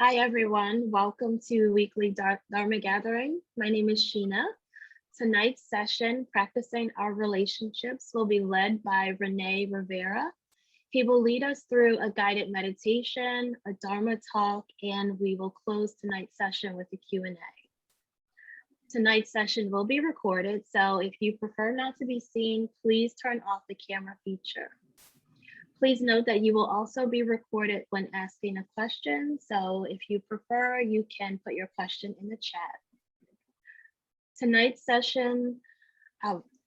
Hi, everyone. Welcome to weekly Dharma Gathering. My name is Sheena. Tonight's session, Practicing Our Relationships, will be led by René Rivera. He will lead us through a guided meditation, a Dharma talk, and we will close tonight's session with a Q&A. Tonight's session will be recorded, so if you prefer not to be seen, please turn off the camera feature. Please note that you will also be recorded when asking a question. So if you prefer, you can put your question in the chat. Tonight's session,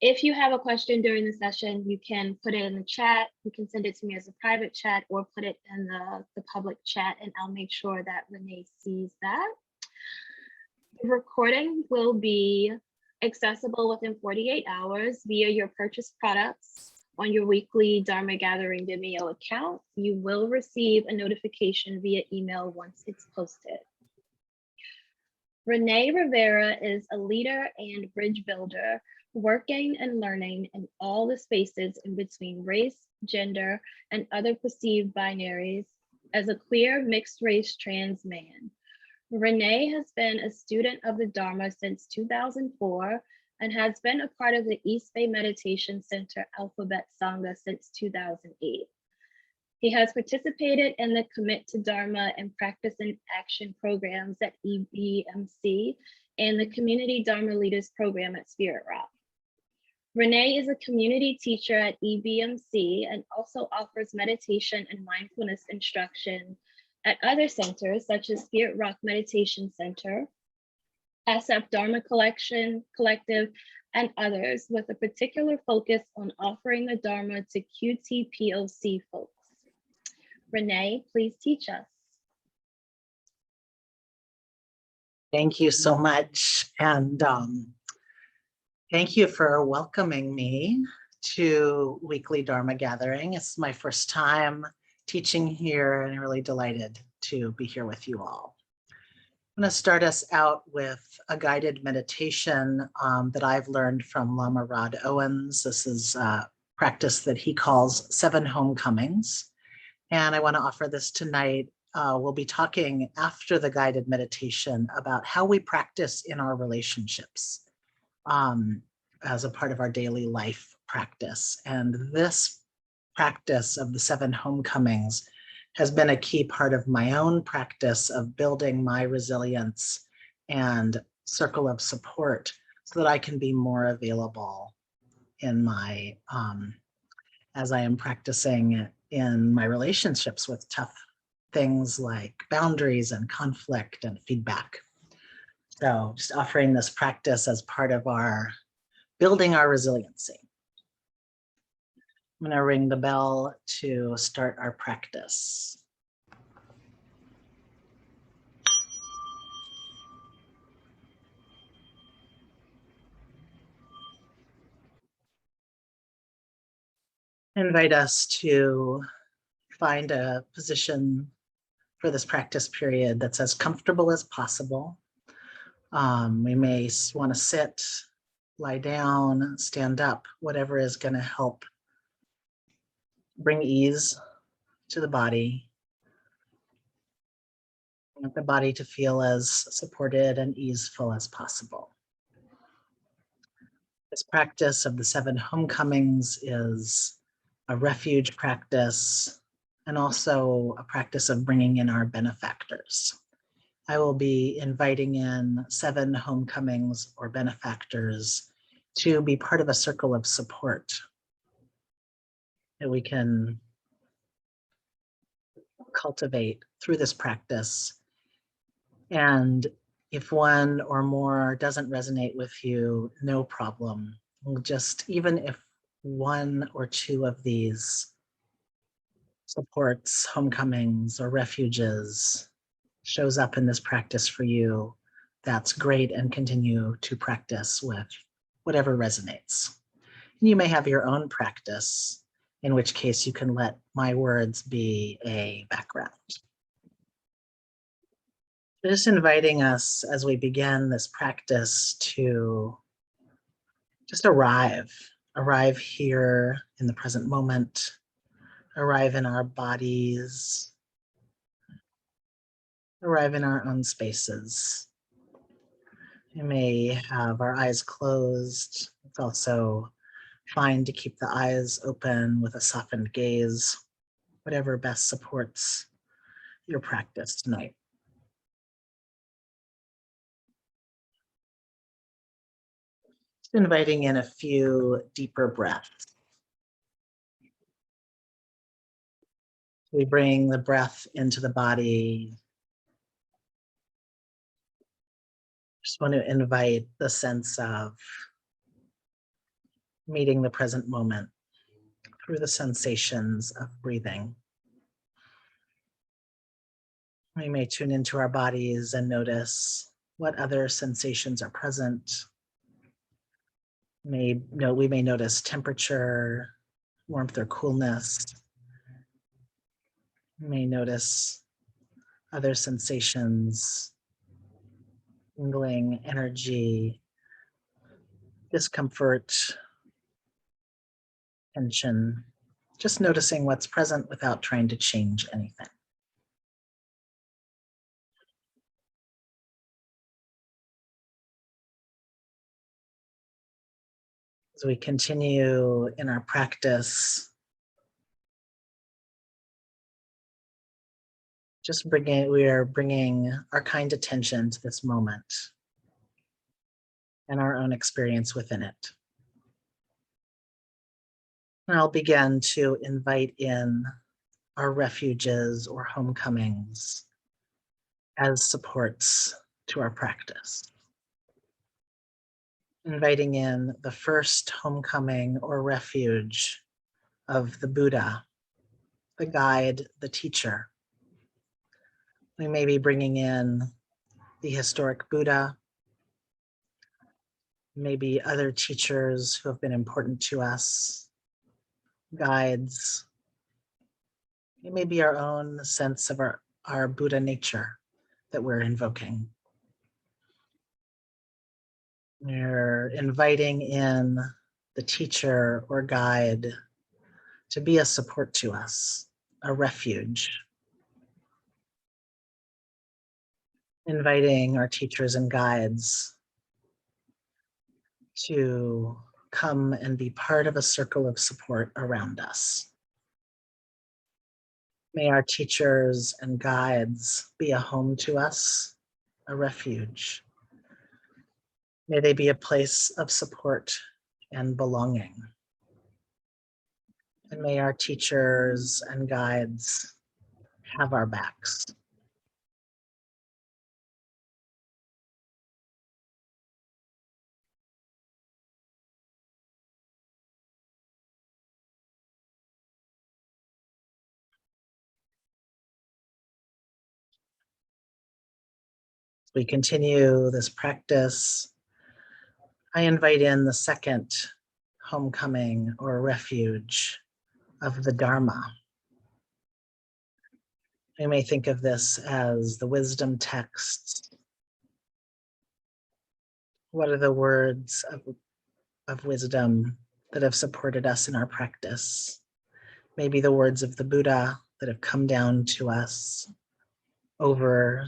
if you have a question during the session, you can put it in the chat. You can send it to me as a private chat or put it in the public chat, and I'll make sure that René sees that. The recording will be accessible within 48 hours via your purchased products. On your weekly Dharma Gathering Vimeo account, you will receive a notification via email once it's posted. René Rivera is a leader and bridge builder, working and learning in all the spaces in between race, gender, and other perceived binaries as a queer mixed race trans man. René has been a student of the Dharma since 2004 and has been a part of the East Bay Meditation Center Alphabet Sangha since 2008. He has participated in the Commit to Dharma and Practice in Action programs at EBMC and the Community Dharma Leaders Program at Spirit Rock. René is a community teacher at EBMC and also offers meditation and mindfulness instruction at other centers such as Spirit Rock Meditation Center, SF Dharma Collective, and others, with a particular focus on offering the Dharma to QTPOC folks. René, please teach us. Thank you so much. And thank you for welcoming me to weekly Dharma Gathering. It's my first time teaching here, and I'm really delighted to be here with you all. I'm going to start us out with a guided meditation that I've learned from Lama Rod Owens. This is a practice that he calls 7 Homecomings. And I want to offer this tonight. We'll be talking after the guided meditation about how we practice in our relationships as a part of our daily life practice. And this practice of the 7 Homecomings has been a key part of my own practice of building my resilience and circle of support so that I can be more available in my, as I am practicing in my relationships with tough things like boundaries and conflict and feedback. So just offering this practice as part of our building our resiliency. I'm going to ring the bell to start our practice. I invite us to find a position for this practice period that's as comfortable as possible. We may want to sit, lie down, stand up, whatever is going to help bring ease to the body. I want the body to feel as supported and easeful as possible. This practice of the 7 Homecomings is a refuge practice and also a practice of bringing in our benefactors. I will be inviting in 7 homecomings or benefactors to be part of a circle of support that we can cultivate through this practice. And if one or more doesn't resonate with you, no problem. We'll just, even if 1 or 2 of these supports, homecomings, or refuges shows up in this practice for you, that's great, and continue to practice with whatever resonates. And you may have your own practice, in which case you can let my words be a background. Just inviting us as we begin this practice to just arrive here in the present moment, arrive in our bodies, arrive in our own spaces. We may have our eyes closed. It's also fine to keep the eyes open with a softened gaze, whatever best supports your practice tonight. Just inviting in a few deeper breaths. We bring the breath into the body. Just want to invite the sense of meeting the present moment through the sensations of breathing. We may tune into our bodies and notice what other sensations are present. We may notice temperature, warmth or coolness. We may notice other sensations, tingling, energy, discomfort, tension, just noticing what's present without trying to change anything. As we continue in our practice, we are bringing our kind attention to this moment and our own experience within it. And I'll begin to invite in our refuges or homecomings as supports to our practice. Inviting in the first homecoming or refuge of the Buddha, the guide, the teacher. We may be bringing in the historic Buddha, maybe other teachers who have been important to us, guides. It may be our own sense of our Buddha nature that we're invoking. We're inviting in the teacher or guide to be a support to us, a refuge. Inviting our teachers and guides to come and be part of a circle of support around us. May our teachers and guides be a home to us, a refuge. May they be a place of support and belonging. And may our teachers and guides have our backs. We continue this practice. I invite in the second homecoming or refuge of the Dharma. We may think of this as the wisdom texts. What are the words of wisdom that have supported us in our practice? Maybe the words of the Buddha that have come down to us over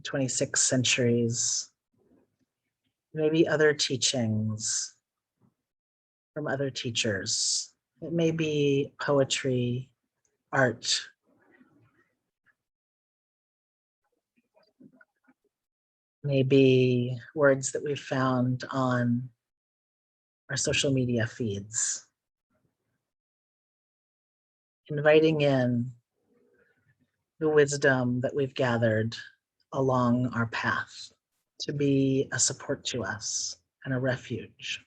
26 centuries. Maybe other teachings from other teachers. It may be poetry, art. Maybe words that we've found on our social media feeds. Inviting in the wisdom that we've gathered along our path to be a support to us and a refuge.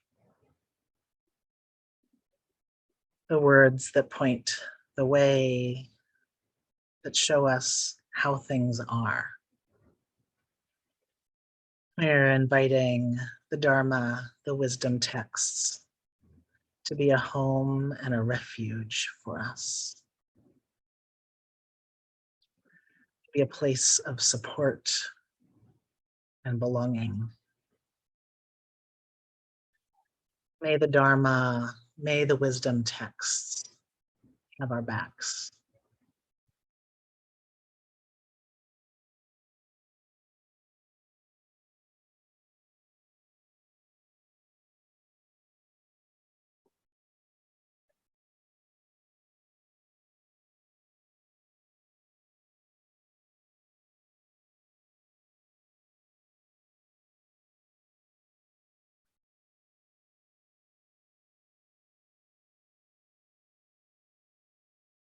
The words that point the way, that show us how things are. We're inviting the Dharma, the wisdom texts, to be a home and a refuge for us. To be a place of support and belonging. May the Dharma, may the wisdom texts have our backs.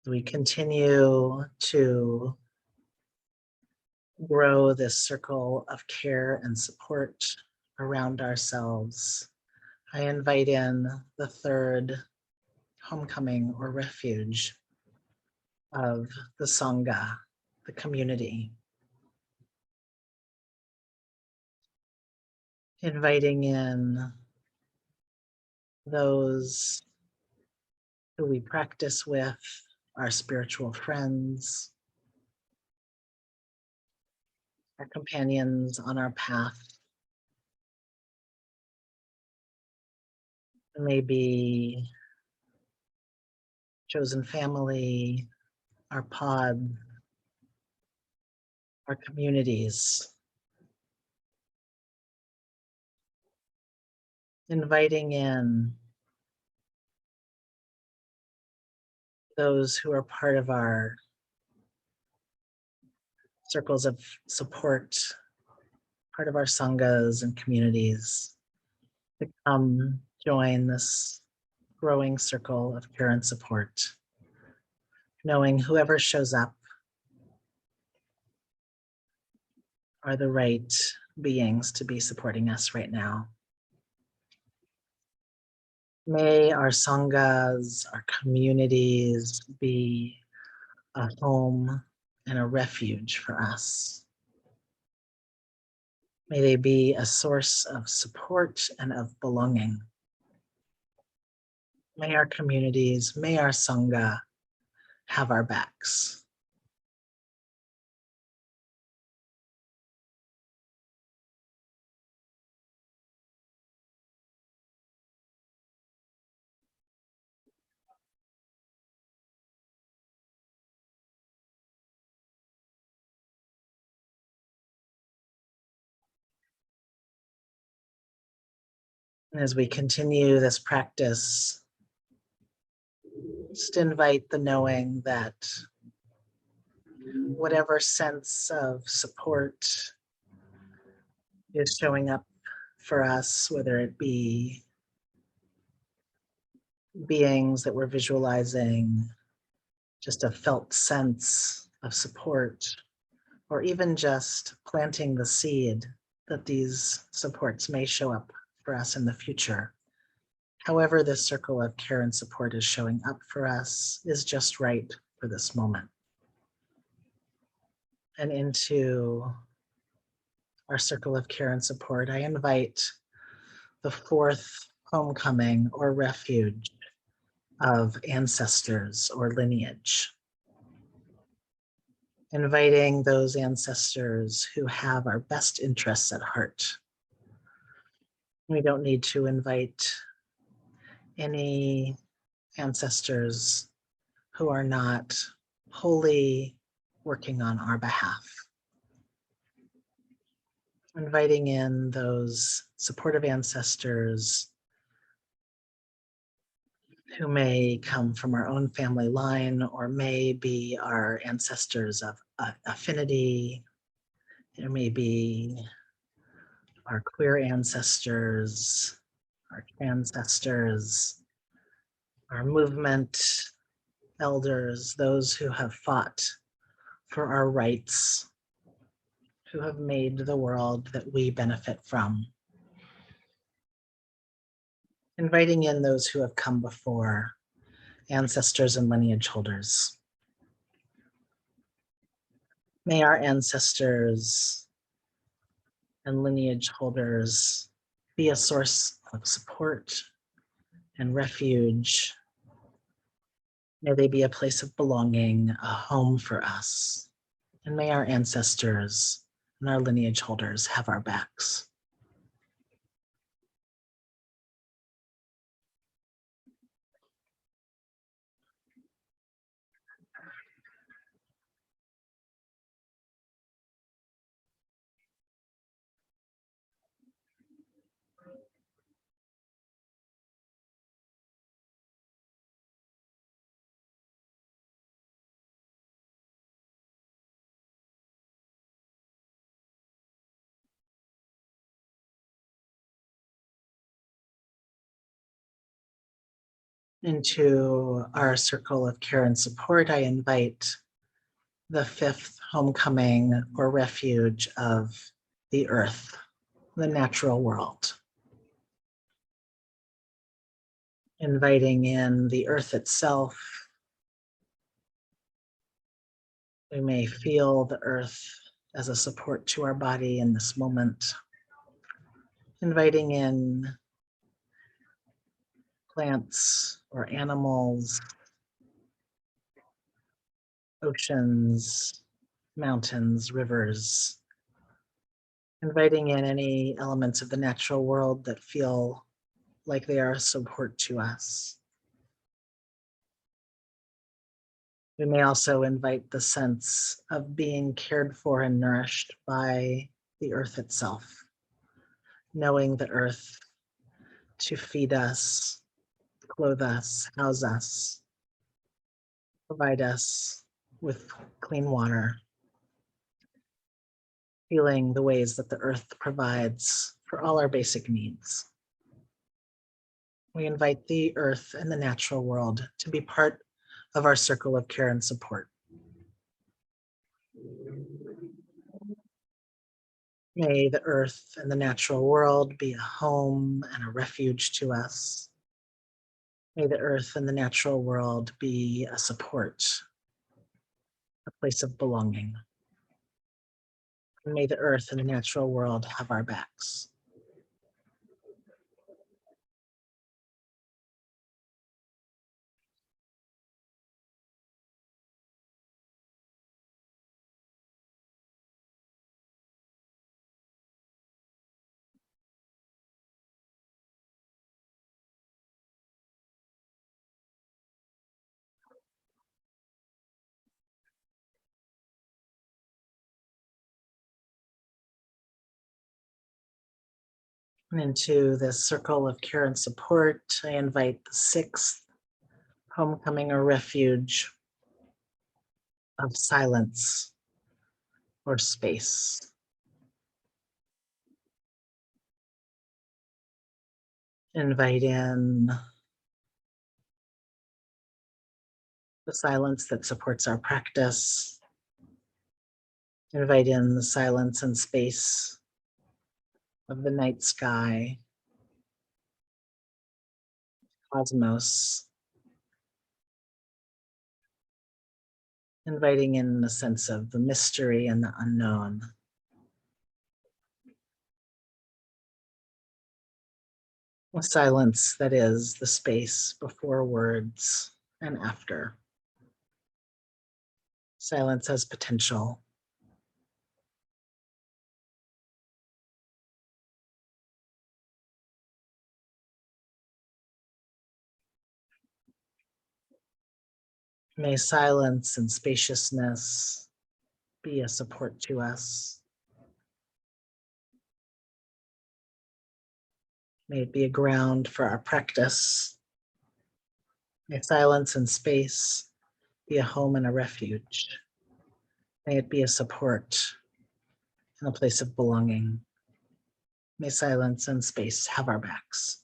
We continue to grow this circle of care and support around ourselves. I invite in the third homecoming or refuge of the Sangha, the community. Inviting in those who we practice with, our spiritual friends, our companions on our path. It may be chosen family, our pod, our communities. Inviting in those who are part of our circles of support, part of our sanghas and communities, to come join this growing circle of care and support, knowing whoever shows up are the right beings to be supporting us right now. May our sanghas, our communities be a home and a refuge for us. May they be a source of support and of belonging. May our communities, may our sangha have our backs. And as we continue this practice, just invite the knowing that whatever sense of support is showing up for us, whether it be beings that we're visualizing, just a felt sense of support, or even just planting the seed that these supports may show up for us in the future. However, this circle of care and support is showing up for us is just right for this moment. And into our circle of care and support, I invite the fourth homecoming or refuge of ancestors or lineage. Inviting those ancestors who have our best interests at heart. We don't need to invite any ancestors who are not wholly working on our behalf. Inviting in those supportive ancestors who may come from our own family line or may be our ancestors of affinity. There may be our queer ancestors, our ancestors, our movement elders, those who have fought for our rights, who have made the world that we benefit from. Inviting in those who have come before, ancestors and lineage holders. May our ancestors and lineage holders be a source of support and refuge. May they be a place of belonging, a home for us. And may our ancestors and our lineage holders have our backs. Into our circle of care and support, I invite the fifth homecoming or refuge of the earth, the natural world. Inviting in the earth itself. We may feel the earth as a support to our body in this moment. Inviting in plants or animals, oceans, mountains, rivers. Inviting in any elements of the natural world that feel like they are a support to us. We may also invite the sense of being cared for and nourished by the earth itself, knowing the earth to feed us, clothe us, house us, provide us with clean water, feeling the ways that the earth provides for all our basic needs. We invite the earth and the natural world to be part of our circle of care and support. May the earth and the natural world be a home and a refuge to us. May the earth and the natural world be a support, a place of belonging. And may the earth and the natural world have our backs. And into this circle of care and support, I invite the sixth homecoming or refuge of silence or space. Invite in the silence that supports our practice. Invite in the silence and space of the night sky, cosmos. Inviting in the sense of the mystery and the unknown. A silence that is the space before words and after. Silence has potential. May silence and spaciousness be a support to us. May it be a ground for our practice. May silence and space be a home and a refuge. May it be a support and a place of belonging. May silence and space have our backs.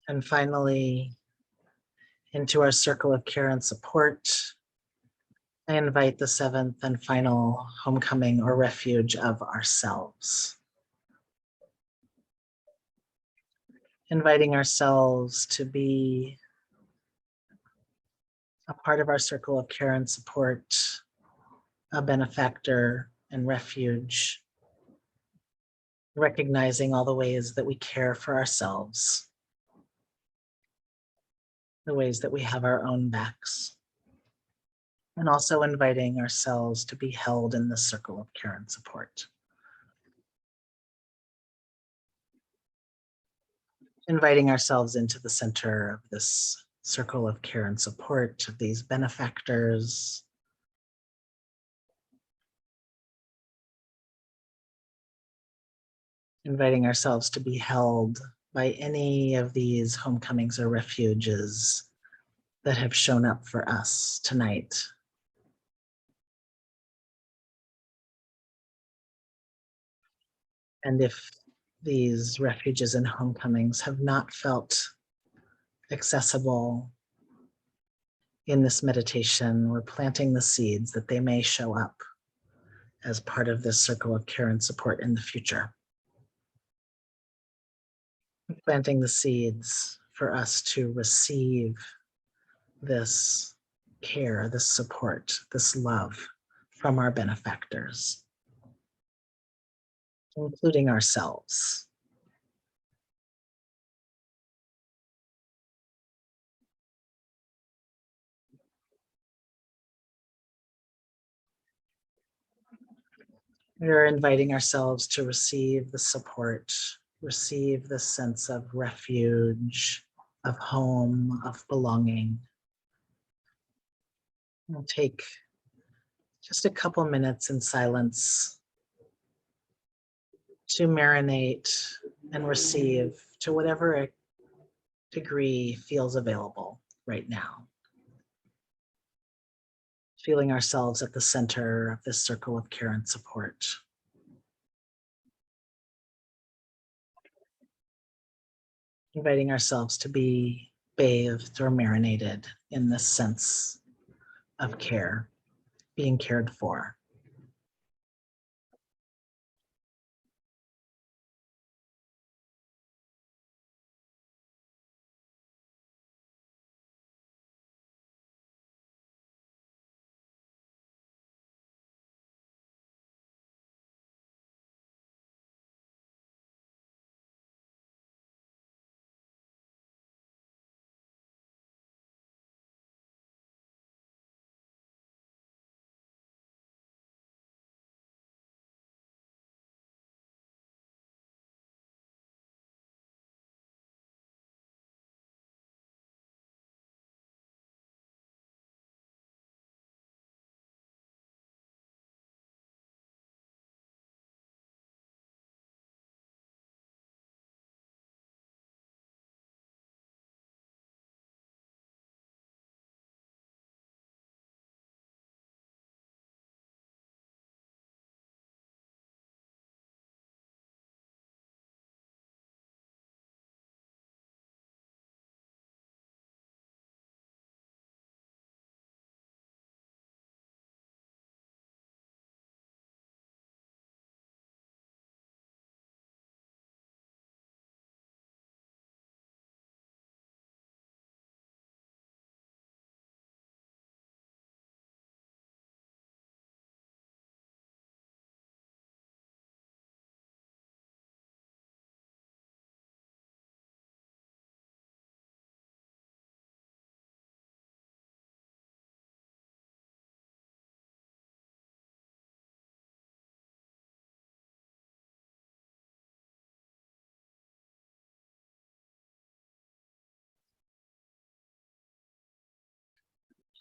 And finally, into our circle of care and support, I invite the seventh and final homecoming or refuge of ourselves. Inviting ourselves to be a part of our circle of care and support, a benefactor and refuge, recognizing all the ways that we care for ourselves, the ways that we have our own backs, and also inviting ourselves to be held in this circle of care and support. Inviting ourselves into the center of this circle of care and support of these benefactors. Inviting ourselves to be held by any of these homecomings or refuges that have shown up for us tonight. And if these refuges and homecomings have not felt accessible in this meditation, we're planting the seeds that they may show up as part of this circle of care and support in the future. Planting the seeds for us to receive this care, this support, this love from our benefactors, including ourselves. We're inviting ourselves to receive the support, receive the sense of refuge, of home, of belonging. We'll take just a couple minutes in silence to marinate and receive to whatever degree feels available right now. Feeling ourselves at the center of this circle of care and support. Inviting ourselves to be bathed or marinated in this sense of care, being cared for.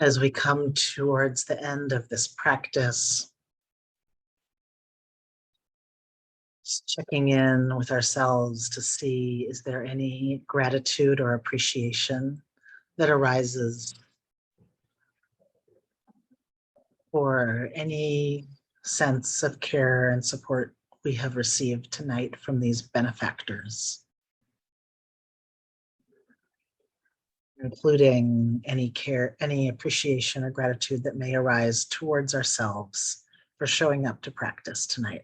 As we come towards the end of this practice, just checking in with ourselves to see, is there any gratitude or appreciation that arises for any sense of care and support we have received tonight from these benefactors, including any care, any appreciation or gratitude that may arise towards ourselves for showing up to practice tonight.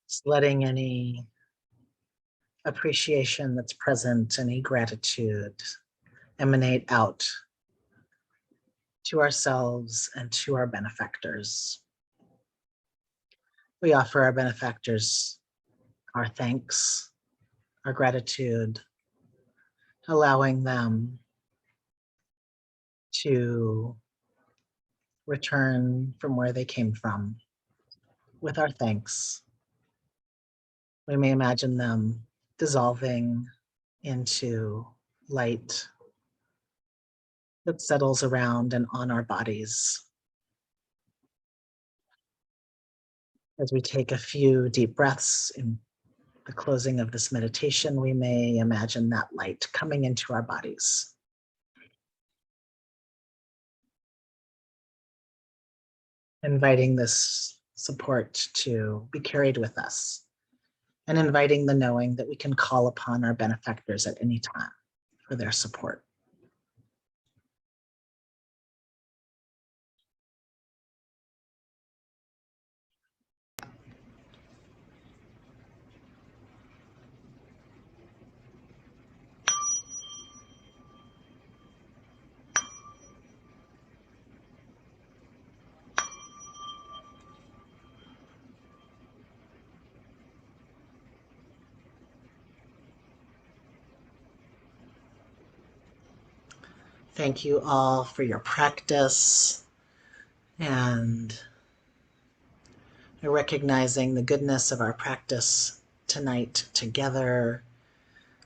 Just letting any appreciation that's present, any gratitude emanate out to ourselves and to our benefactors. We offer our benefactors our thanks, our gratitude, allowing them to return from where they came from with our thanks. We may imagine them dissolving into light that settles around and on our bodies. As we take a few deep breaths in the closing of this meditation, we may imagine that light coming into our bodies. Inviting this support to be carried with us, and inviting the knowing that we can call upon our benefactors at any time for their support. Thank you all for your practice and recognizing the goodness of our practice tonight together.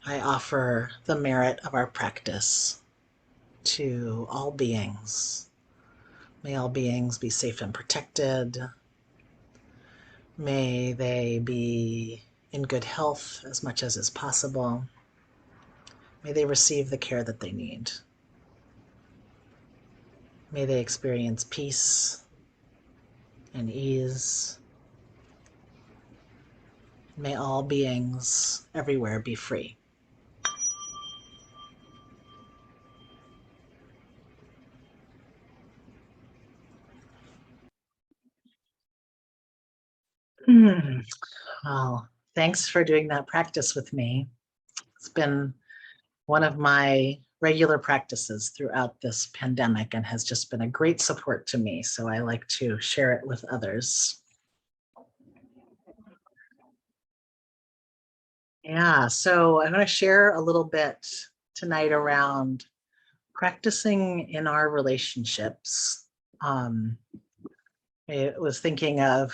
I offer the merit of our practice to all beings. May all beings be safe and protected. May they be in good health as much as is possible. May they receive the care that they need. May they experience peace and ease. May all beings everywhere be free. Well, thanks for doing that practice with me. It's been one of my regular practices throughout this pandemic and has just been a great support to me. So I like to share it with others. Yeah, so I'm going to share a little bit tonight around practicing in our relationships. I was thinking of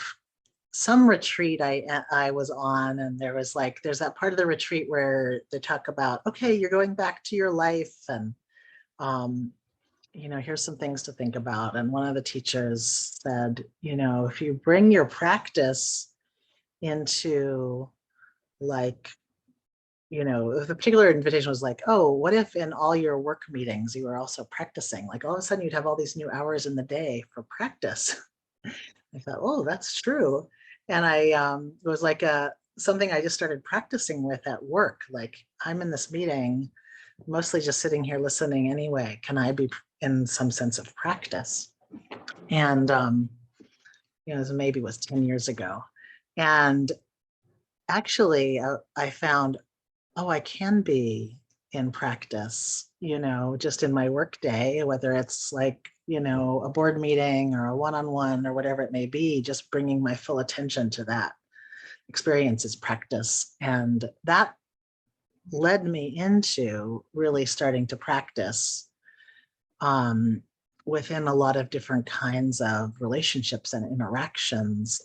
some retreat I was on, and there's that part of the retreat where they talk about, okay, you're going back to your life, and here's some things to think about. And one of the teachers said, if you bring your practice into if the particular invitation was like, oh, what if in all your work meetings you were also practicing? Like all of a sudden you'd have all these new hours in the day for practice. I thought, oh, that's true. And it was like something I just started practicing with at work. Like, I'm in this meeting, mostly just sitting here listening anyway. Can I be in some sense of practice? And, maybe it was 10 years ago. And actually, I found, oh, I can be in practice, just in my work day, whether it's like, a board meeting or a one-on-one or whatever it may be, just bringing my full attention to that experience is practice. And that led me into really starting to practice within a lot of different kinds of relationships and interactions.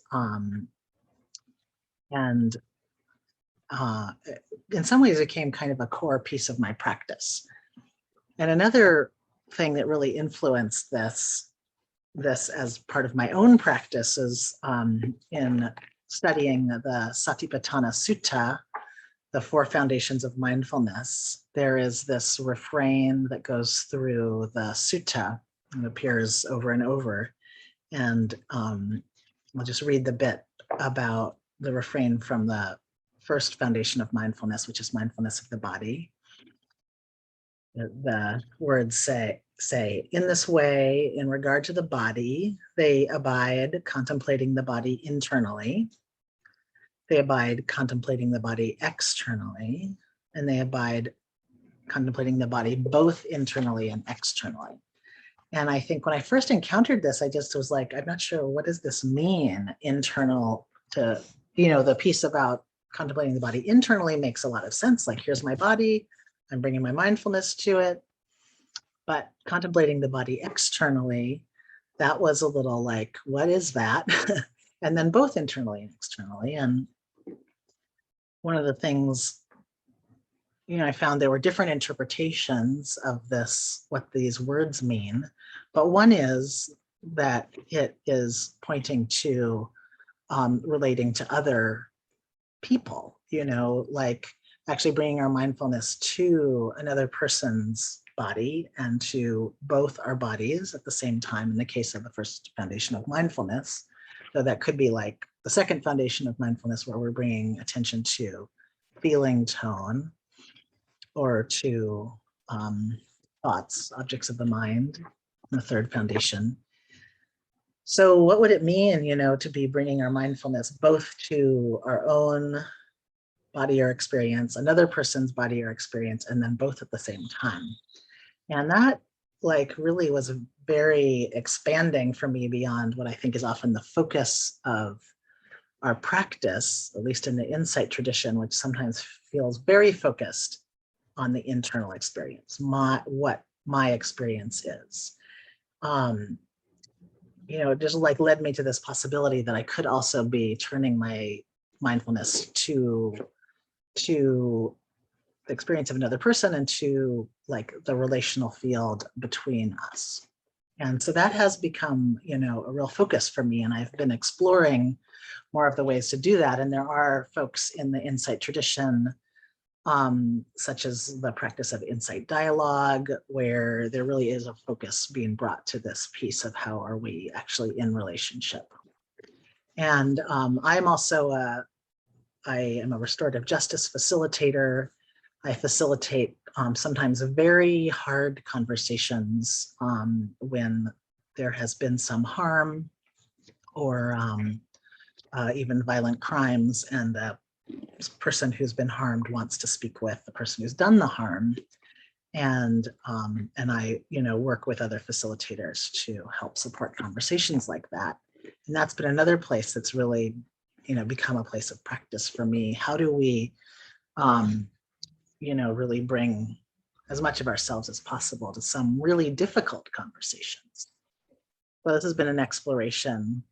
And in some ways, it became kind of a core piece of my practice. And another thing that really influenced this as part of my own practice is in studying the Satipatthana Sutta, the 4 foundations of mindfulness. There is this refrain that goes through the sutta and appears over and over. And I'll just read the bit about the refrain from the first foundation of mindfulness, which is mindfulness of the body. The words say, in this way, in regard to the body, they abide contemplating the body internally. They abide contemplating the body externally, and they abide contemplating the body both internally and externally. And I think when I first encountered this, I just was like, I'm not sure, what does this mean, internal to, the piece about contemplating the body internally makes a lot of sense. Like, here's my body, I'm bringing my mindfulness to it. But contemplating the body externally, that was a little like, what is that? And then both internally and externally. And one of the things, I found there were different interpretations of this, what these words mean. But one is that it is pointing to relating to other people, like actually bringing our mindfulness to another person's body and to both our bodies at the same time in the case of the first foundation of mindfulness. So that could be like the second foundation of mindfulness where we're bringing attention to feeling, tone, or to thoughts, objects of the mind, the third foundation. So what would it mean, to be bringing our mindfulness both to our own body or experience, another person's body or experience, and then both at the same time? And that really was very expanding for me beyond what I think is often the focus of our practice, at least in the insight tradition, which sometimes feels very focused on the internal experience, what my experience is. It just led me to this possibility that I could also be turning my mindfulness to the experience of another person and to the relational field between us. And so that has become, a real focus for me. And I've been exploring more of the ways to do that. And there are folks in the insight tradition, such as the practice of insight dialogue, where there really is a focus being brought to this piece of how are we actually in relationship. And I'm also I am a restorative justice facilitator. I facilitate sometimes very hard conversations when there has been some harm or even violent crimes, and the person who's been harmed wants to speak with the person who's done the harm. And I, work with other facilitators to help support conversations like that. And that's been another place that's really, become a place of practice for me. How do we, really bring as much of ourselves as possible to some really difficult conversations? So this has been an exploration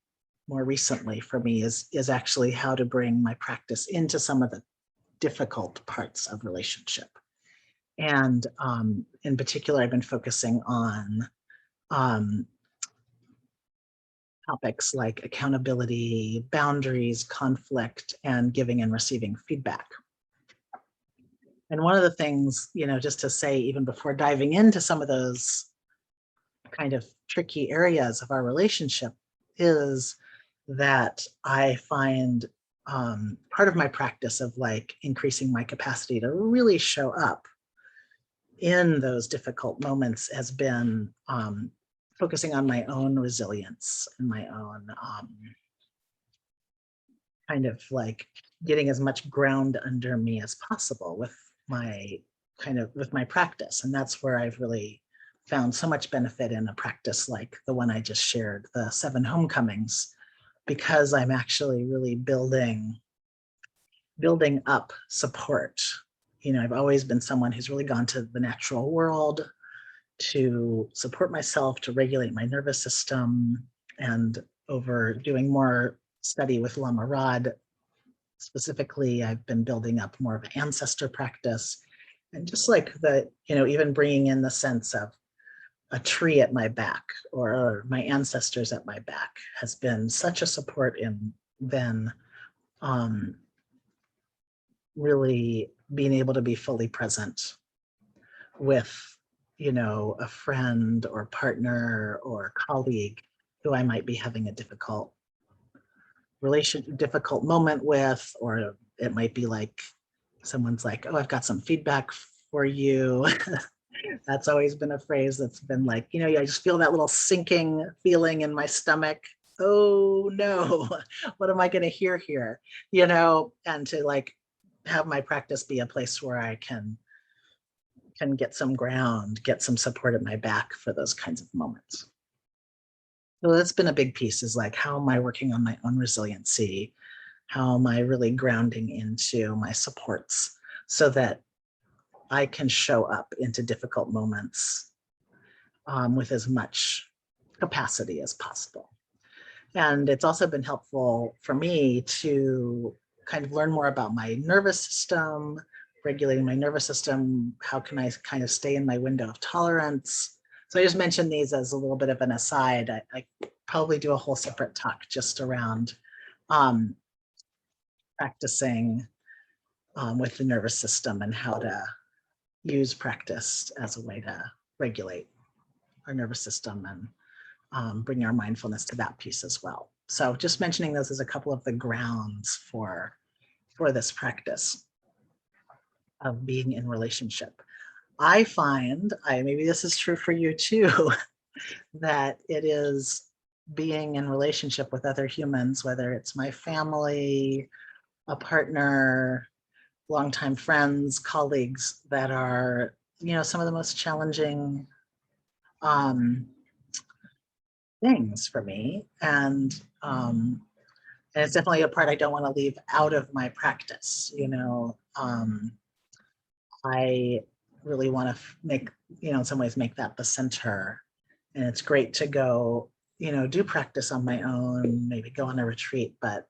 more recently for me is actually how to bring my practice into some of the difficult parts of relationship. And in particular, I've been focusing on topics like accountability, boundaries, conflict, and giving and receiving feedback. And one of the things, just to say, even before diving into some of those kind of tricky areas of our relationship, is that I find part of my practice of increasing my capacity to really show up in those difficult moments has been focusing on my own resilience and my own kind of getting as much ground under me as possible with my practice. And that's where I've really found so much benefit in a practice like the one I just shared, the 7 homecomings, because I'm actually really building up support. I've always been someone who's really gone to the natural world to support myself, to regulate my nervous system, and over doing more study with Lama Rod, specifically, I've been building up more of an ancestor practice. And just even bringing in the sense of a tree at my back or my ancestors at my back has been such a support in then really being able to be fully present with, a friend or partner or colleague who I might be having a difficult moment with, or it might be someone's like, oh, I've got some feedback for you. That's always been a phrase that's been I just feel that little sinking feeling in my stomach. Oh no, what am I going to hear here? And to have my practice be a place where I can get some ground, get some support at my back for those kinds of moments. So that's been a big piece, is how am I working on my own resiliency? How am I really grounding into my supports so that I can show up into difficult moments with as much capacity as possible. And it's also been helpful for me to kind of learn more about my nervous system, regulating my nervous system. How can I kind of stay in my window of tolerance? So I just mentioned these as a little bit of an aside. I probably do a whole separate talk just around practicing with the nervous system and how to use practice as a way to regulate our nervous system and bring our mindfulness to that piece as well. So just mentioning those as a couple of the grounds for this practice of being in relationship. I find, maybe this is true for you too, that it is being in relationship with other humans, whether it's my family, a partner, longtime friends, colleagues, that are, some of the most challenging things for me. And it's definitely a part I don't want to leave out of my practice. I really want to make, in some ways make that the center. And it's great to go, do practice on my own, maybe go on a retreat, but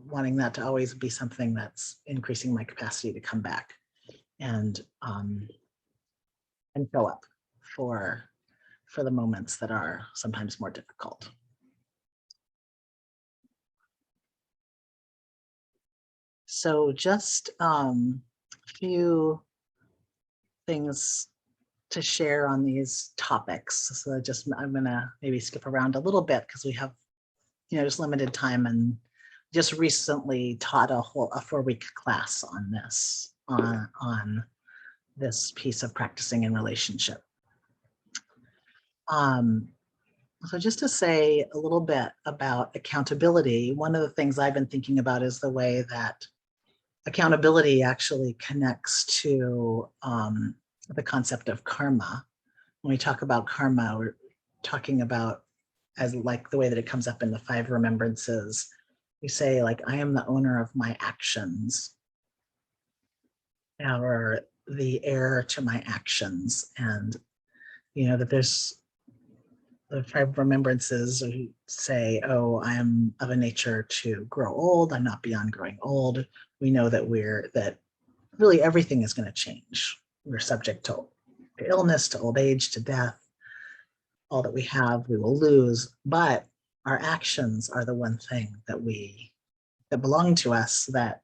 wanting that to always be something that's increasing my capacity to come back and fill up for the moments that are sometimes more difficult. So just a few things to share on these topics. So I'm gonna maybe skip around a little bit because we have, just limited time, and just recently taught a 4-week class on this, on this piece of practicing in relationship. So just to say a little bit about accountability, one of the things I've been thinking about is the way that accountability actually connects to the concept of karma. When we talk about karma, we're talking about as like the way that it comes up in the 5 remembrances. We say like, I am the owner of my actions, or the heir to my actions. And, that there's the 5 remembrances say, oh, I am of a nature to grow old. I'm not beyond growing old. We know that that really everything is going to change. We're subject to illness, to old age, to death. All that we have, we will lose, but our actions are the one thing that belong to us, that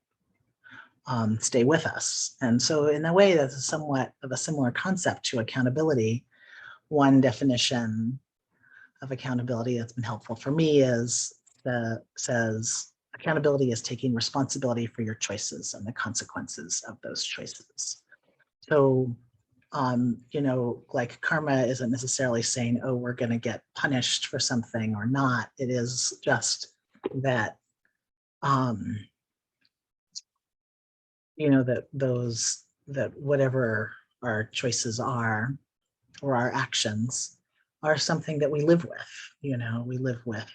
stay with us. And so in a way, that's somewhat of a similar concept to accountability. One definition of accountability that's been helpful for me says accountability is taking responsibility for your choices and the consequences of those choices. So like karma isn't necessarily saying, oh, we're going to get punished for something or not. It is just that, that whatever our choices are, or our actions, are something that we live with. We live with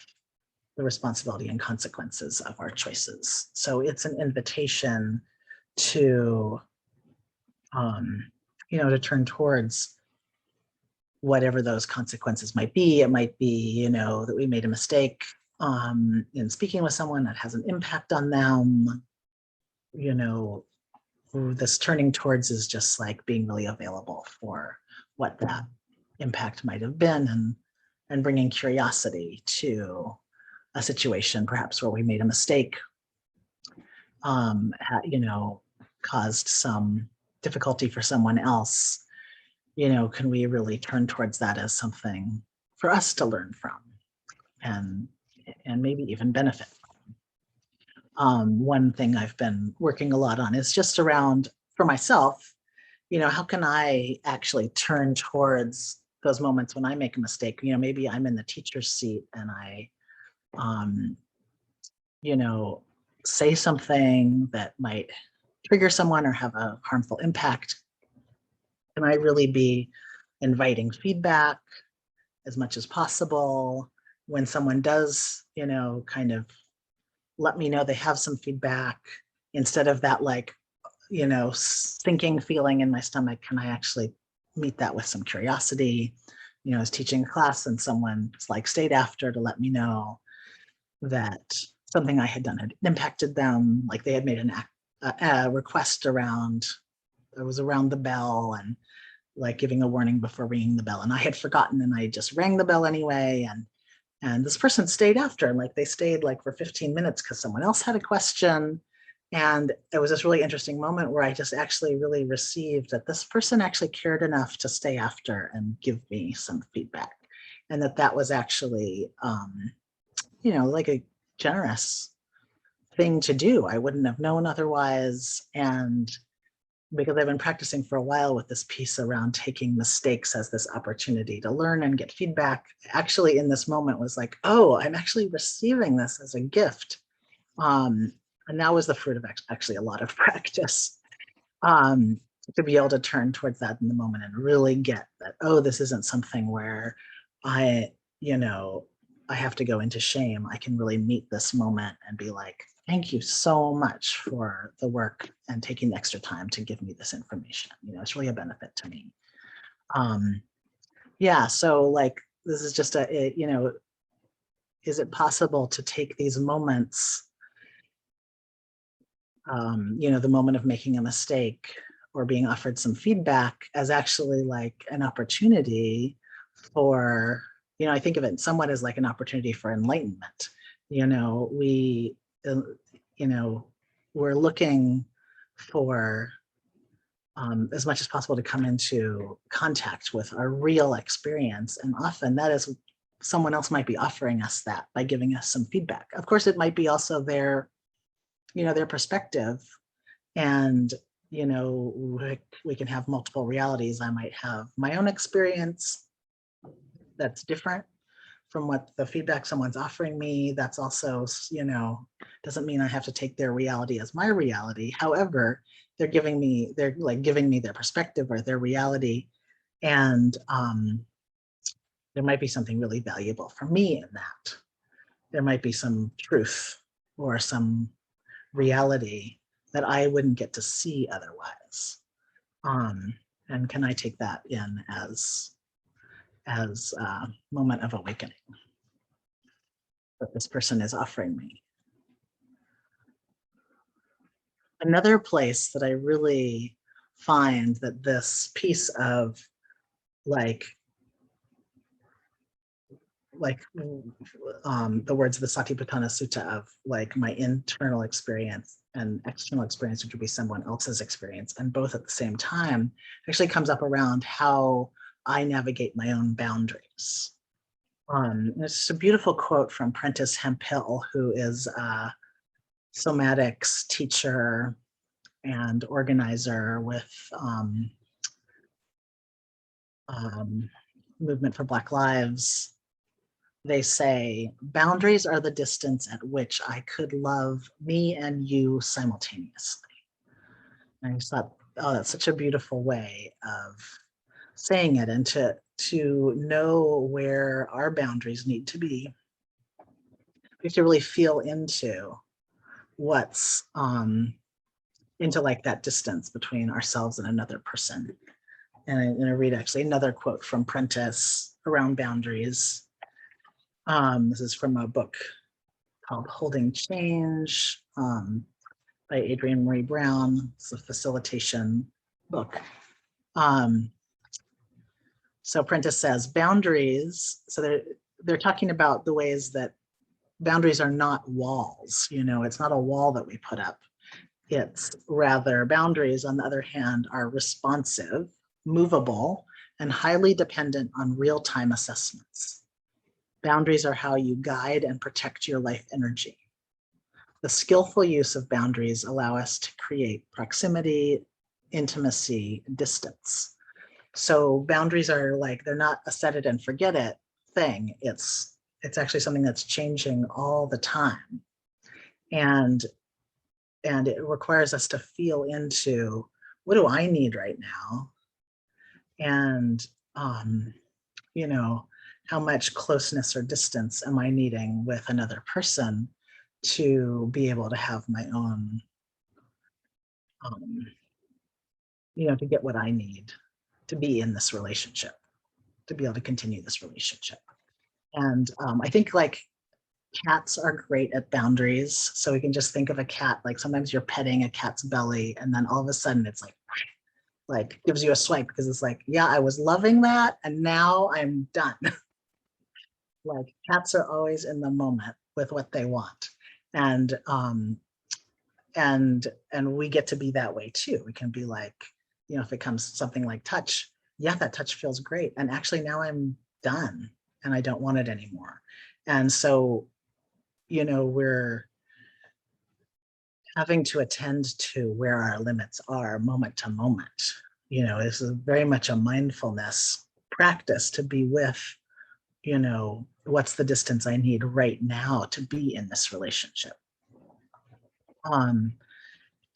the responsibility and consequences of our choices. So it's an invitation to, to turn towards whatever those consequences might be. It might be, that we made a mistake in speaking with someone that has an impact on them. This turning towards is just like being really available for what that impact might have been, and bringing curiosity to a situation, perhaps where we made a mistake, caused some difficulty for someone else. Can we really turn towards that as something for us to learn from and maybe even benefit from? One thing I've been working a lot on is just around, for myself, how can I actually turn towards those moments when I make a mistake? Maybe I'm in the teacher's seat and I, say something that might trigger someone or have a harmful impact. Can I really be inviting feedback as much as possible when someone does, kind of let me know they have some feedback, instead of that like, sinking feeling in my stomach? Can I actually meet that with some curiosity? I was teaching a class and someone like stayed after to let me know that something I had done had impacted them. Like they had made a request around the bell, and like giving a warning before ringing the bell. And I had forgotten, and I just rang the bell anyway. And this person stayed after, and like they stayed like for 15 minutes because someone else had a question. And it was this really interesting moment where I just actually really received that this person actually cared enough to stay after and give me some feedback. And that was actually, like a generous thing to do. I wouldn't have known otherwise. And because I've been practicing for a while with this piece around taking mistakes as this opportunity to learn and get feedback, actually in this moment was like, oh, I'm actually receiving this as a gift. And that was the fruit of actually a lot of practice, to be able to turn towards that in the moment and really get that, oh, this isn't something where I, I have to go into shame. I can really meet this moment and be like, thank you so much for the work and taking the extra time to give me this information. It's really a benefit to me. Yeah, so like, this is just is it possible to take these moments, the moment of making a mistake or being offered some feedback as actually like an opportunity for, I think of it somewhat as like an opportunity for enlightenment. We, we're looking for as much as possible to come into contact with our real experience. And often that is someone else might be offering us that by giving us some feedback. Of course, it might be also their perspective. And, we can have multiple realities. I might have my own experience that's different from what the feedback someone's offering me. That's also, doesn't mean I have to take their reality as my reality. However, they're giving me their perspective or their reality. And there might be something really valuable for me in that. There might be some truth or some reality that I wouldn't get to see otherwise. And can I take that in as a moment of awakening that this person is offering me? Another place that I really find that this piece of the words of the Satipatthana Sutta of like my internal experience and external experience, which would be someone else's experience, and both at the same time, actually comes up around how I navigate my own boundaries. It's a beautiful quote from Prentice Hemphill, who is a somatics teacher and organizer with Movement for Black Lives. They say, boundaries are the distance at which I could love me and you simultaneously. And I just thought, oh, that's such a beautiful way of saying it, and to know where our boundaries need to be. We have to really feel into what's into like that distance between ourselves and another person. And I'm going to read actually another quote from Prentice around boundaries. This is from a book called Holding Change by Adrienne Marie Brown. It's a facilitation book. So Prentice says boundaries, so they're talking about the ways that boundaries are not walls. It's not a wall that we put up. It's rather boundaries, on the other hand, are responsive, movable, and highly dependent on real-time assessments. Boundaries are how you guide and protect your life energy. The skillful use of boundaries allow us to create proximity, intimacy, distance. So boundaries are like, they're not a set it and forget it thing. It's actually something that's changing all the time. And it requires us to feel into, what do I need right now? And, how much closeness or distance am I needing with another person to be able to have my own, to get what I need to be in this relationship, to be able to continue this relationship. And I think like cats are great at boundaries. So we can just think of a cat, like sometimes you're petting a cat's belly and then all of a sudden it's like gives you a swipe because it's like, yeah, I was loving that and now I'm done. Like cats are always in the moment with what they want. And and we get to be that way too. We can be like, you know, if it comes to something like touch, yeah, that touch feels great, and actually now I'm done and I don't want it anymore. And so, you know, we're having to attend to where our limits are moment to moment. You know, this is very much a mindfulness practice to be with, you know, what's the distance I need right now to be in this relationship. Um,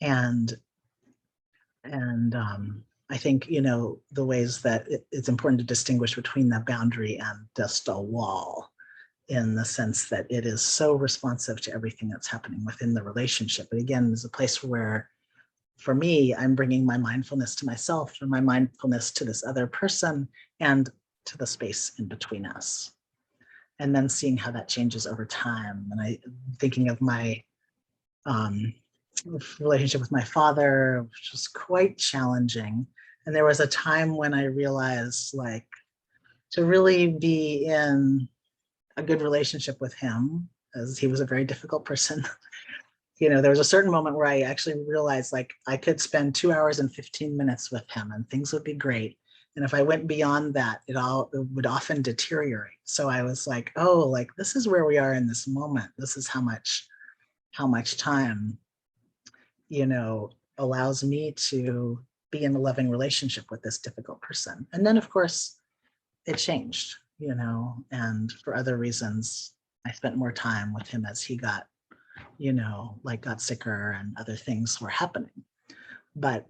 and I think, you know, the ways that it's important to distinguish between that boundary and just a wall, in the sense that it is so responsive to everything that's happening within the relationship. But again, there's a place where, for me, I'm bringing my mindfulness to myself and my mindfulness to this other person and to the space in between us. And then seeing how that changes over time. And I thinking of my relationship with my father, which was quite challenging. And there was a time when I realized, like, to really be in a good relationship with him, as he was a very difficult person, you know, there was a certain moment where I actually realized, like, I could spend 2 hours and 15 minutes with him and things would be great. And if I went beyond that, it would often deteriorate. So I was like, oh, like, this is where we are in this moment. This is how much time, you know, allows me to be in a loving relationship with this difficult person. And then, of course, it changed, you know, and for other reasons, I spent more time with him as he got, you know, like, got sicker and other things were happening. But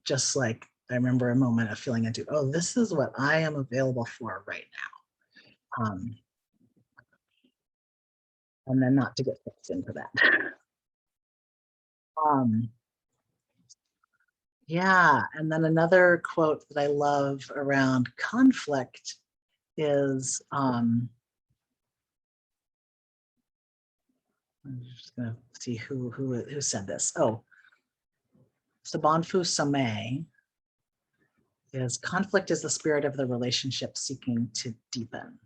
just like, I remember a moment of feeling into, oh, this is what I am available for right now. And then not to get fixed into that. um, yeah, and then another quote that I love around conflict is, I'm just gonna see who said this. Oh, Sabanfu Samay is, conflict is the spirit of the relationship seeking to deepen.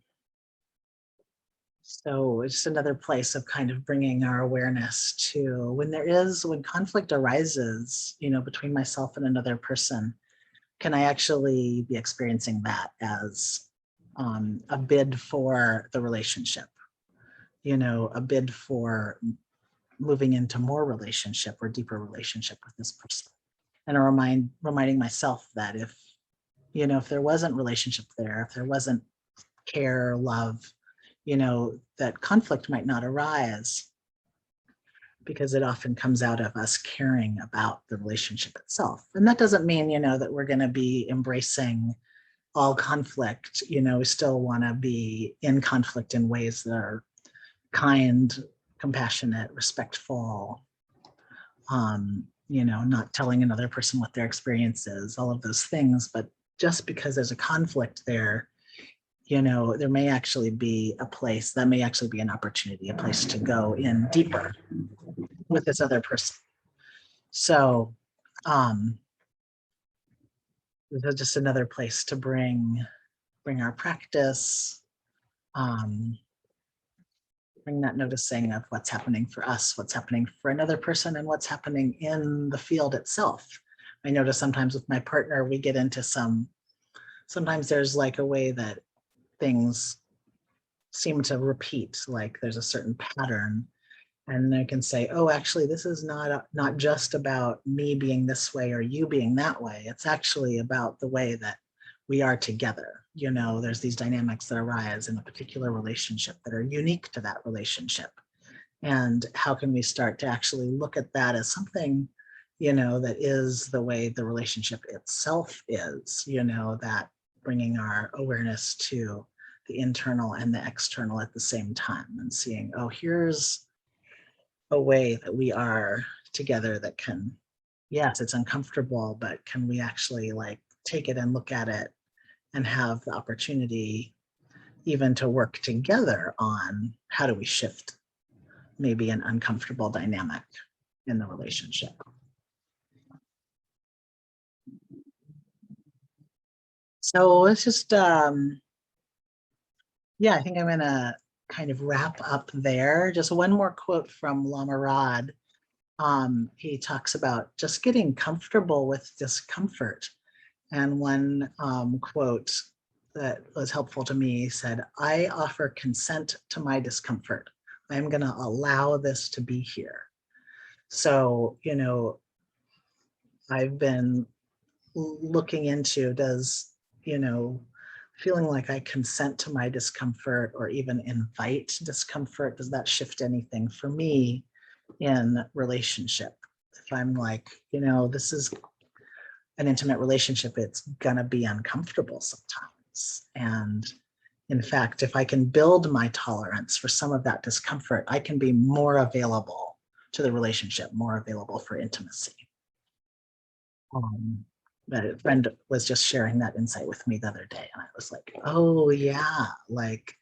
So it's another place of kind of bringing our awareness to when conflict arises, you know, between myself and another person, can I actually be experiencing that as a bid for the relationship, you know, a bid for moving into more relationship or deeper relationship with this person. And reminding myself that if, you know, if there wasn't relationship there, if there wasn't care, love, you know, that conflict might not arise, because it often comes out of us caring about the relationship itself. And that doesn't mean, you know, that we're going to be embracing all conflict. You know, we still want to be in conflict in ways that are kind, compassionate, respectful, you know, not telling another person what their experience is, all of those things. But just because there's a conflict there, you know, there may actually be a place, that may actually be an opportunity, a place to go in deeper with this other person. So this is just another place to bring our practice, bring that noticing of what's happening for us, what's happening for another person, and what's happening in the field itself. I notice sometimes with my partner, we get into sometimes there's like a way that things seem to repeat, like there's a certain pattern, and I can say, oh, actually, this is not just about me being this way or you being that way. It's actually about the way that we are together. You know, there's these dynamics that arise in a particular relationship that are unique to that relationship. And how can we start to actually look at that as something, you know, that is the way the relationship itself is, you know, that bringing our awareness to the internal and the external at the same time, and seeing, oh, here's a way that we are together that can, yes, it's uncomfortable, but can we actually, like, take it and look at it and have the opportunity even to work together on how do we shift maybe an uncomfortable dynamic in the relationship. So it's just, yeah, I think I'm gonna kind of wrap up there. Just one more quote from Lama Rod he talks about just getting comfortable with discomfort. And one quote that was helpful to me said, "I offer consent to my discomfort. I'm going to allow this to be here." So, I've been looking into, does, feeling like I consent to my discomfort or even invite discomfort, does that shift anything for me in relationship? If I'm like, this is an intimate relationship, it's gonna be uncomfortable sometimes. And in fact, if I can build my tolerance for some of that discomfort, I can be more available to the relationship, more available for intimacy. But a friend was just sharing that insight with me the other day, and I was like, oh yeah, like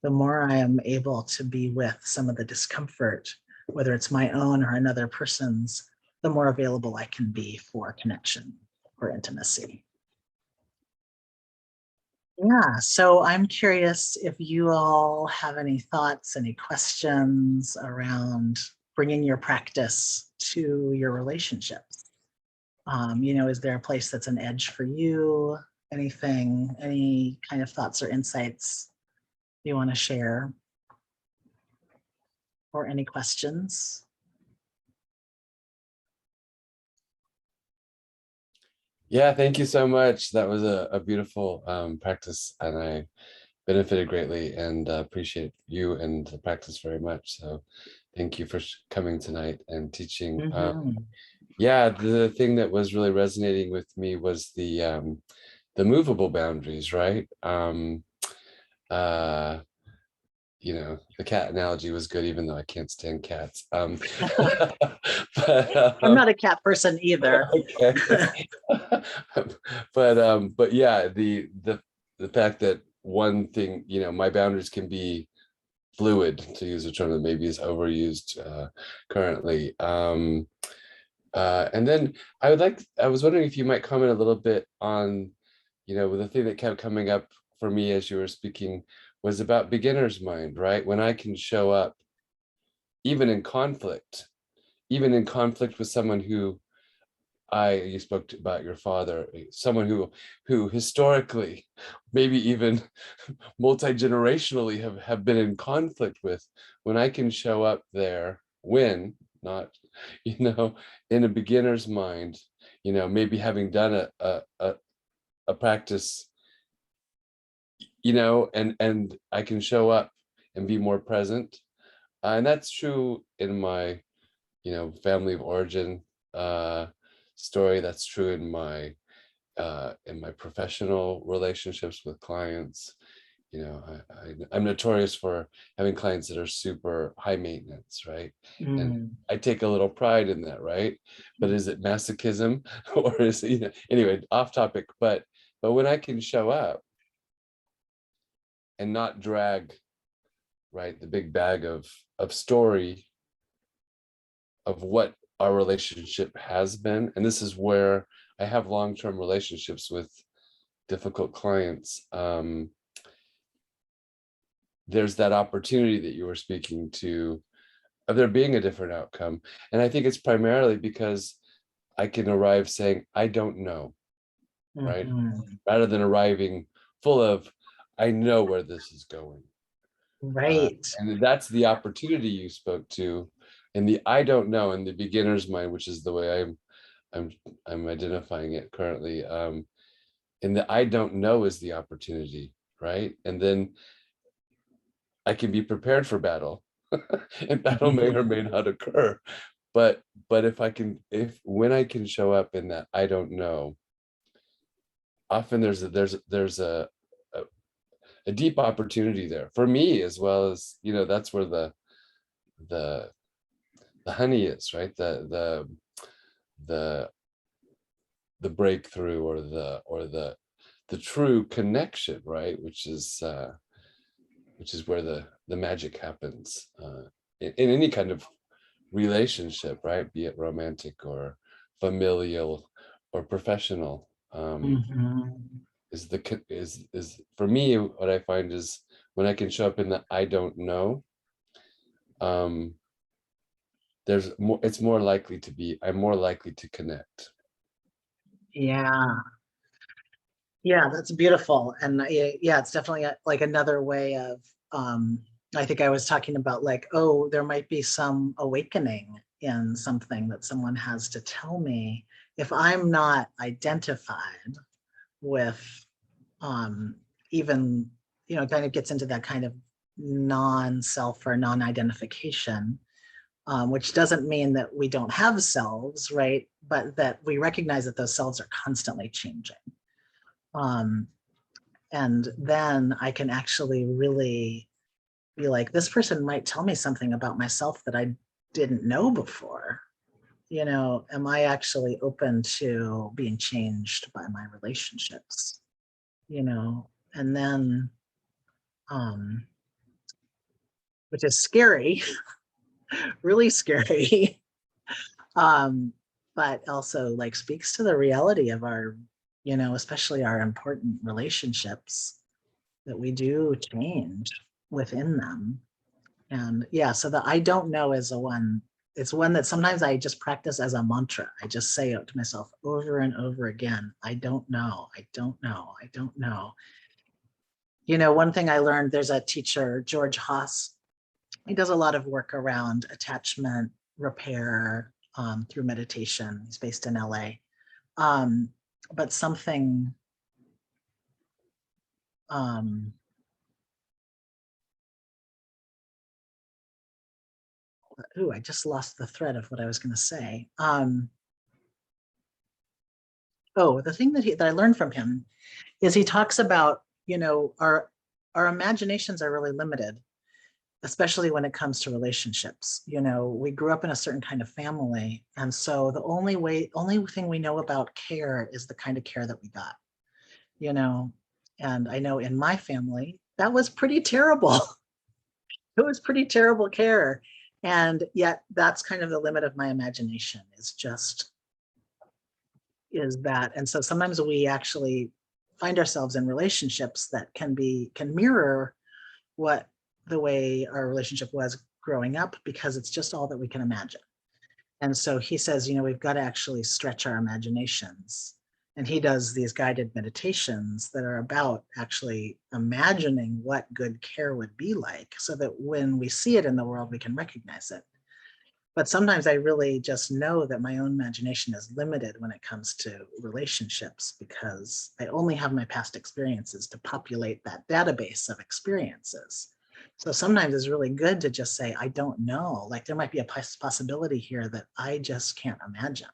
the more I am able to be with some of the discomfort, whether it's my own or another person's, the more available I can be for connection, for intimacy. Yeah, so I'm curious if you all have any thoughts, any questions around bringing your practice to your relationships. Is there a place that's an edge for you? Anything, any kind of thoughts or insights you want to share? Or any questions? Yeah, thank you so much. That was a beautiful practice, and I benefited greatly, and appreciate you and the practice very much. So thank you for coming tonight and teaching. Yeah, the thing that was really resonating with me was the movable boundaries, right? The cat analogy was good, even though I can't stand cats. I'm not a cat person either. Okay. But yeah, the fact that one thing, my boundaries can be fluid, to use a term that maybe is overused currently. And then I was wondering if you might comment a little bit on, the thing that kept coming up for me as you were speaking was about beginner's mind, right? When I can show up even in conflict with someone who you spoke about your father, someone who historically, maybe even multi-generationally have been in conflict with, when I can show up there, not, in a beginner's mind, maybe having done a practice, and I can show up and be more present. And that's true in my, family of origin story. That's true in my professional relationships with clients. I'm notorious for having clients that are super high maintenance, right? And I take a little pride in that, right? But is it masochism or is it, anyway, off topic, but when I can show up and not drag, right, the big bag of story of what our relationship has been, and this is where I have long-term relationships with difficult clients. There's that opportunity that you were speaking to of there being a different outcome, and I think it's primarily because I can arrive saying I don't know, right, rather than arriving full of I know where this is going. Right. And that's the opportunity you spoke to, and the I don't know, in the beginner's mind, which is the way I'm identifying it currently. And the I don't know is the opportunity, right? And then I can be prepared for battle, and battle may or may not occur. But if when I can show up in that I don't know, often there's a deep opportunity there for me, as well as, that's where the honey is, right? The breakthrough, or the true connection, right? Which is where the magic happens in any kind of relationship, right? Be it romantic or familial or professional. Is for me, what I find is when I can show up in the I don't know, there's more, it's more likely to be, I'm more likely to connect. Yeah. Yeah, that's beautiful. And yeah, it's definitely like another way of, I think I was talking about like, oh, there might be some awakening in something that someone has to tell me. If I'm not identified with, even, kind of gets into that kind of non-self or non-identification, which doesn't mean that we don't have selves, right? But that we recognize that those selves are constantly changing. And then I can actually really be like, this person might tell me something about myself that I didn't know before. Am I actually open to being changed by my relationships? And then, which is scary, really scary. But also like speaks to the reality of our, especially our important relationships, that we do change within them. And yeah, so the I don't know is it's one that sometimes I just practice as a mantra. I just say it to myself over and over again. I don't know. I don't know. I don't know. One thing I learned, there's a teacher, George Haas. He does a lot of work around attachment repair through meditation. He's based in LA. But something, I just lost the thread of what I was going to say. The thing that I learned from him is he talks about, our imaginations are really limited, especially when it comes to relationships. We grew up in a certain kind of family, and so the only thing we know about care is the kind of care that we got. And I know in my family that was pretty terrible. It was pretty terrible care, and yet that's kind of the limit of my imagination, is that. And so sometimes we actually find ourselves in relationships that can mirror what the way our relationship was growing up, because it's just all that we can imagine. And so he says, we've got to actually stretch our imaginations. And he does these guided meditations that are about actually imagining what good care would be like, so that when we see it in the world, we can recognize it. But sometimes I really just know that my own imagination is limited when it comes to relationships, because I only have my past experiences to populate that database of experiences. So sometimes it's really good to just say, I don't know. Like there might be a possibility here that I just can't imagine,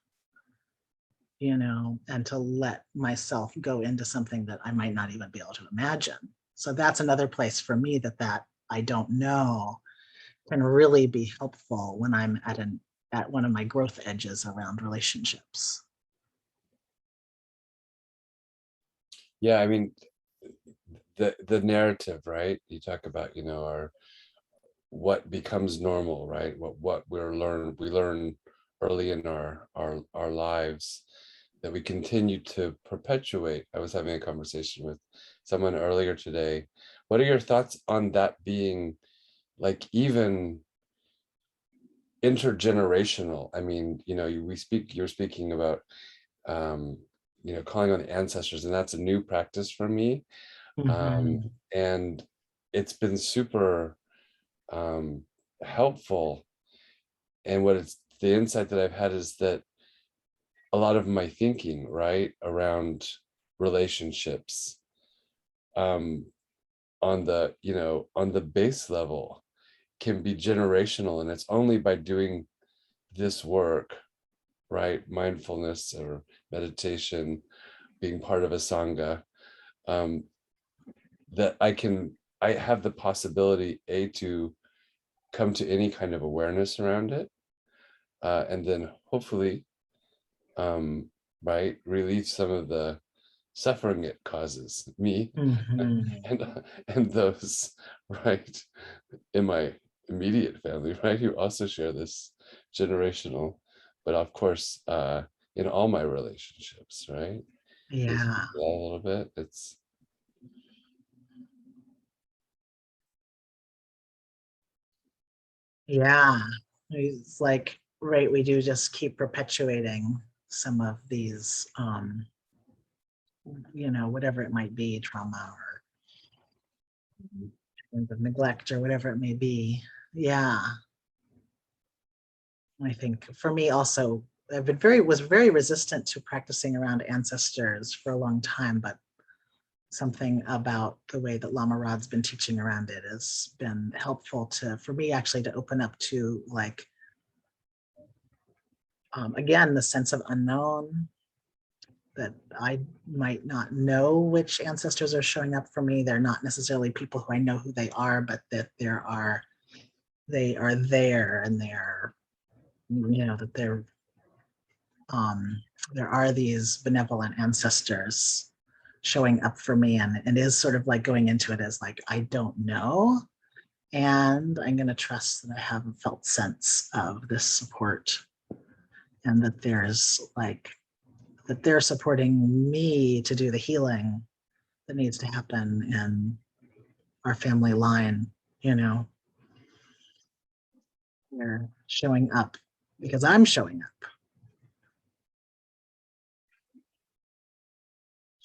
and to let myself go into something that I might not even be able to imagine. So that's another place for me that I don't know can really be helpful when I'm at one of my growth edges around relationships. Yeah, I mean, the narrative, right? You talk about, our what becomes normal, right? What we learn early in our lives, that we continue to perpetuate. I was having a conversation with someone earlier today. What are your thoughts on that being like even intergenerational? I mean, you're speaking about calling on the ancestors, and that's a new practice for me. And it's been super helpful. And the insight that I've had is that a lot of my thinking, right, around relationships, on the base level, can be generational. And it's only by doing this work, right, mindfulness or meditation, being part of a sangha, that I have the possibility to come to any kind of awareness around it, and then hopefully, right, relieve some of the suffering it causes me, and those, right, in my immediate family, right, who also share this generational, but of course, in all my relationships, right? Yeah. A little bit. It's Yeah. It's like, right, we do just keep perpetuating some of these, whatever it might be, trauma or neglect or whatever it may be. Yeah. I think for me also, was very resistant to practicing around ancestors for a long time, but something about the way that Lama Rod's been teaching around it has been helpful for me actually to open up to like, again, the sense of unknown, that I might not know which ancestors are showing up for me. They're not necessarily people who I know who they are, but that they are there, and that there are these benevolent ancestors showing up for me, and it is sort of like going into it as like, I don't know, and I'm going to trust that I have a felt sense of this support, and that they're supporting me to do the healing that needs to happen in our family line. They're showing up because I'm showing up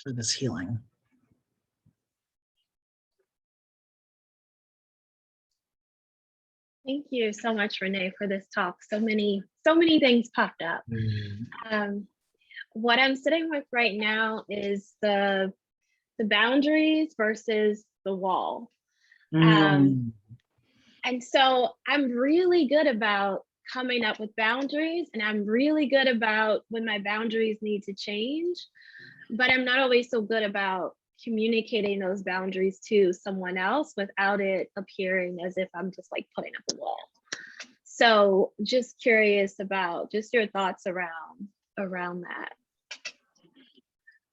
for this healing. Thank you so much, Renee, for this talk. So many things popped up. What I'm sitting with right now is the boundaries versus the wall. And so I'm really good about coming up with boundaries, and I'm really good about when my boundaries need to change, but I'm not always so good about communicating those boundaries to someone else without it appearing as if I'm just like putting up a wall. So just curious about just your thoughts around that.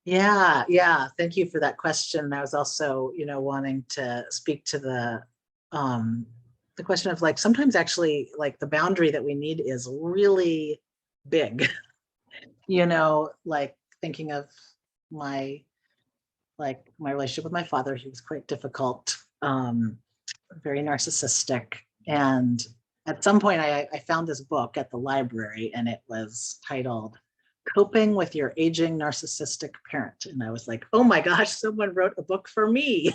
Yeah. Thank you for that question. I was also, wanting to speak to the question of like, sometimes actually like the boundary that we need is really big, like thinking of my relationship with my father. He was quite difficult, very narcissistic. And at some point I found this book at the library, and it was titled Coping with Your Aging Narcissistic Parent. And I was like, oh my gosh, someone wrote a book for me.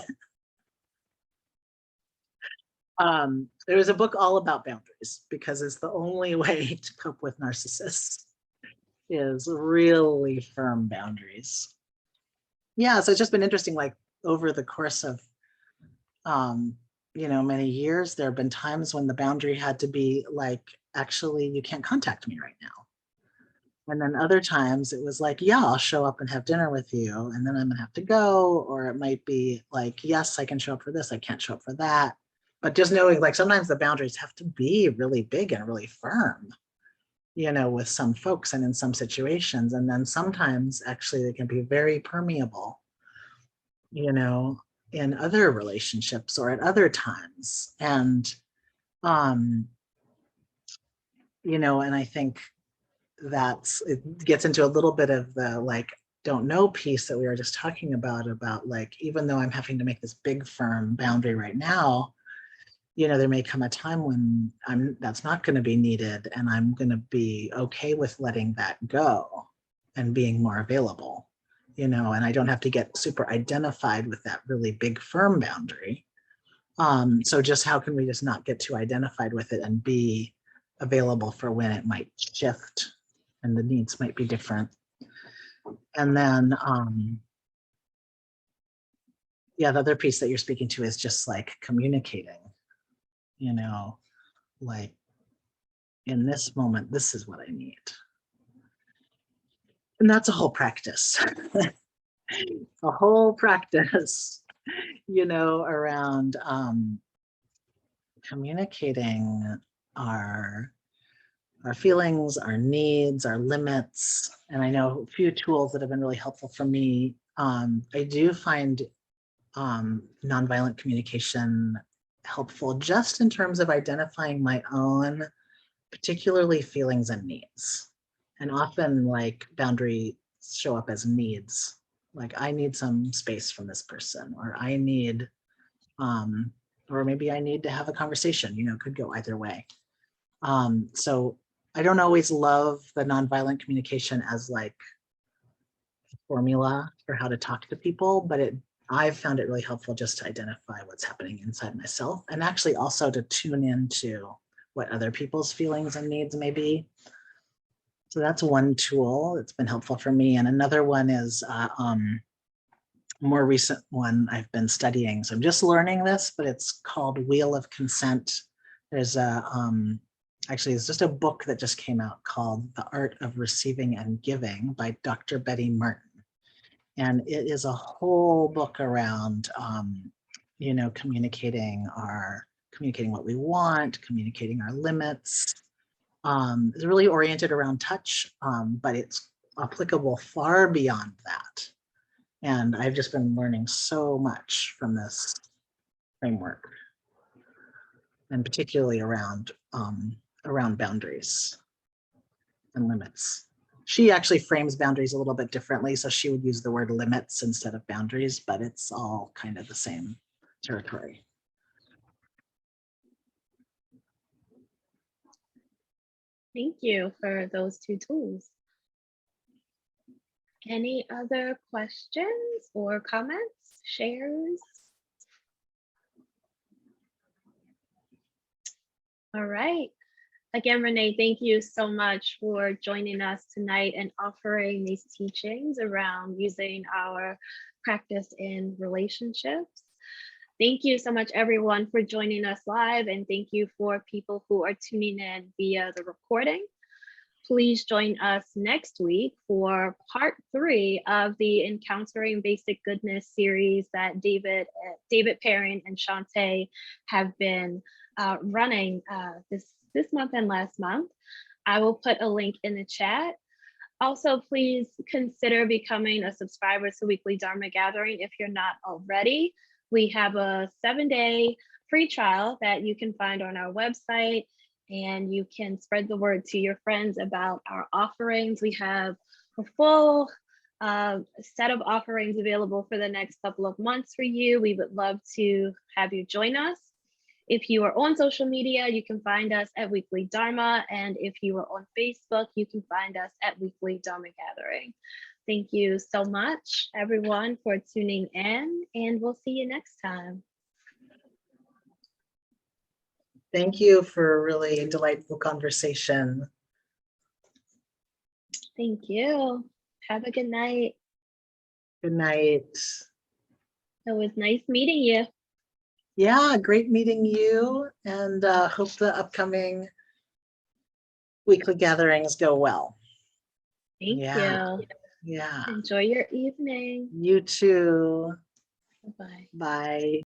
It was a book all about boundaries, because it's the only way to cope with narcissists is really firm boundaries. Yeah, so it's just been interesting, like over the course of many years, there have been times when the boundary had to be like, actually, you can't contact me right now. And then other times it was like, yeah, I'll show up and have dinner with you, and then I'm gonna have to go. Or it might be like, yes, I can show up for this, I can't show up for that. But just knowing like sometimes the boundaries have to be really big and really firm, with some folks and in some situations. And then sometimes actually they can be very permeable, in other relationships or at other times. And, and I think it gets into a little bit of the like, don't know piece that we were just talking about like, even though I'm having to make this big firm boundary right now, there may come a time when that's not going to be needed, and I'm going to be okay with letting that go and being more available, and I don't have to get super identified with that really big firm boundary. So just how can we just not get too identified with it and be available for when it might shift and the needs might be different. And then, the other piece that you're speaking to is just like communicating, like in this moment, this is what I need. And that's a whole practice, a whole practice, around communicating our feelings, our needs, our limits. And I know a few tools that have been really helpful for me. I do find nonviolent communication helpful just in terms of identifying my own particularly feelings and needs. And often like boundaries show up as needs. Like I need some space from this person, or I need, or maybe I need to have a conversation, could go either way. So I don't always love the nonviolent communication as like a formula for how to talk to people, but I've found it really helpful just to identify what's happening inside myself, and actually also to tune into what other people's feelings and needs may be. So that's one tool that's been helpful for me. And another one is more recent one I've been studying. So I'm just learning this, but it's called Wheel of Consent. There's actually, it's just a book that just came out called The Art of Receiving and Giving by Dr. Betty Martin. And it is a whole book around, communicating what we want, communicating our limits. It's really oriented around touch, but it's applicable far beyond that. And I've just been learning so much from this framework, and particularly around boundaries and limits. She actually frames boundaries a little bit differently, so she would use the word limits instead of boundaries, but it's all kind of the same territory. Thank you for those two tools. Any other questions or comments, shares? All right. Again, Renee, thank you so much for joining us tonight and offering these teachings around using our practice in relationships. Thank you so much, everyone, for joining us live, and thank you for people who are tuning in via the recording. Please join us next week for part 3 of the Encountering Basic Goodness series that David Perrin and Shantae have been running this month and last month. I will put a link in the chat. Also, please consider becoming a subscriber to Weekly Dharma Gathering if you're not already. We have a 7-day free trial that you can find on our website, and you can spread the word to your friends about our offerings. We have a full set of offerings available for the next couple of months for you. We would love to have you join us. If you are on social media, you can find us at Weekly Dharma. And if you are on Facebook, you can find us at Weekly Dharma Gathering. Thank you so much, everyone, for tuning in, and we'll see you next time. Thank you for a really delightful conversation. Thank you. Have a good night. Good night. It was nice meeting you. Yeah, great meeting you, and hope the upcoming weekly gatherings go well. Thank Yeah. you. Yeah. Enjoy your evening. You too. Bye-bye. Bye.